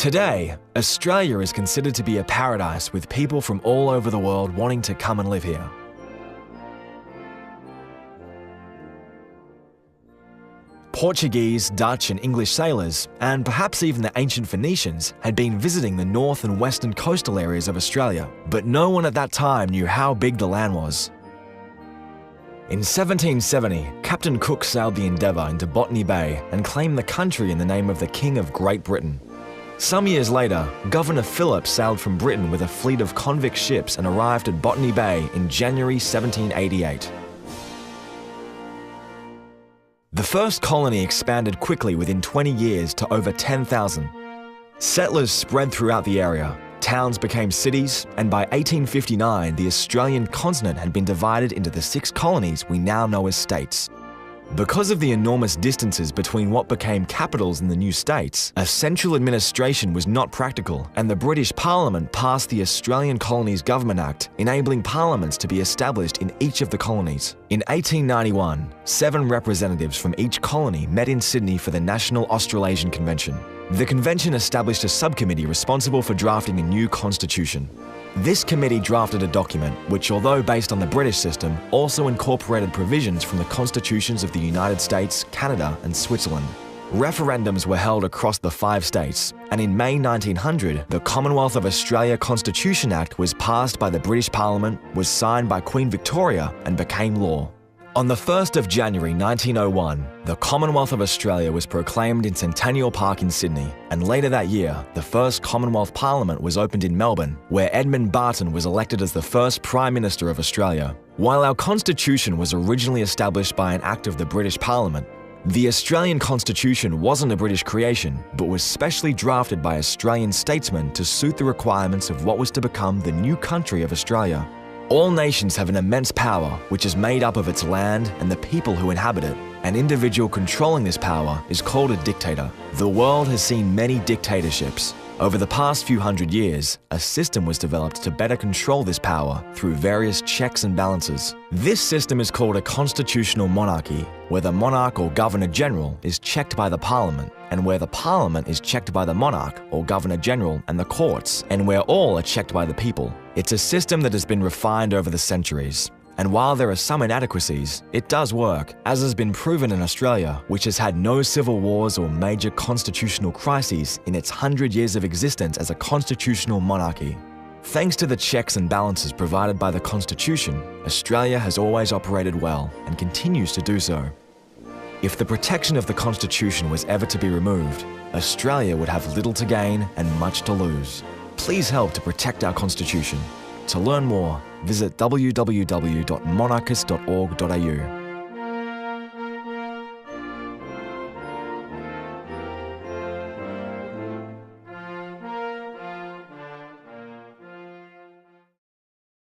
Today, Australia is considered to be a paradise with people from all over the world wanting to come and live here. Portuguese, Dutch and English sailors, and perhaps even the ancient Phoenicians, had been visiting the north and western coastal areas of Australia, but no one at that time knew how big the land was. In 1770, Captain Cook sailed the Endeavour into Botany Bay and claimed the country in the name of the King of Great Britain. Some years later, Governor Phillip sailed from Britain with a fleet of convict ships and arrived at Botany Bay in January 1788. The first colony expanded quickly within 20 years to over 10,000. Settlers spread throughout the area, towns became cities, and by 1859 the Australian continent had been divided into the 6 colonies we now know as states. Because of the enormous distances between what became capitals in the new states, a central administration was not practical, and the British Parliament passed the Australian Colonies Government Act, enabling parliaments to be established in each of the colonies. In 1891, 7 representatives from each colony met in Sydney for the National Australasian Convention. The convention established a subcommittee responsible for drafting a new constitution. This committee drafted a document which, although based on the British system, also incorporated provisions from the constitutions of the United States, Canada and Switzerland. Referendums were held across the 5 states, and in May 1900, the Commonwealth of Australia Constitution Act was passed by the British Parliament, was signed by Queen Victoria and became law. On the 1st of January 1901, the Commonwealth of Australia was proclaimed in Centennial Park in Sydney, and later that year, the first Commonwealth Parliament was opened in Melbourne, where Edmund Barton was elected as the first Prime Minister of Australia. While our Constitution was originally established by an Act of the British Parliament, the Australian Constitution wasn't a British creation, but was specially drafted by Australian statesmen to suit the requirements of what was to become the new country of Australia. All nations have an immense power, which is made up of its land and the people who inhabit it. An individual controlling this power is called a dictator. The world has seen many dictatorships. Over the past few hundred years, a system was developed to better control this power through various checks and balances. This system is called a constitutional monarchy, where the monarch or governor-general is checked by the parliament, and where the parliament is checked by the monarch or governor-general and the courts, and where all are checked by the people. It's a system that has been refined over the centuries. And while there are some inadequacies, it does work, as has been proven in Australia, which has had no civil wars or major constitutional crises in its 100 years of existence as a constitutional monarchy. Thanks to the checks and balances provided by the Constitution, Australia has always operated well and continues to do so. If the protection of the Constitution was ever to be removed, Australia would have little to gain and much to lose. Please help to protect our Constitution. To learn more, visit www.monarchist.org.au.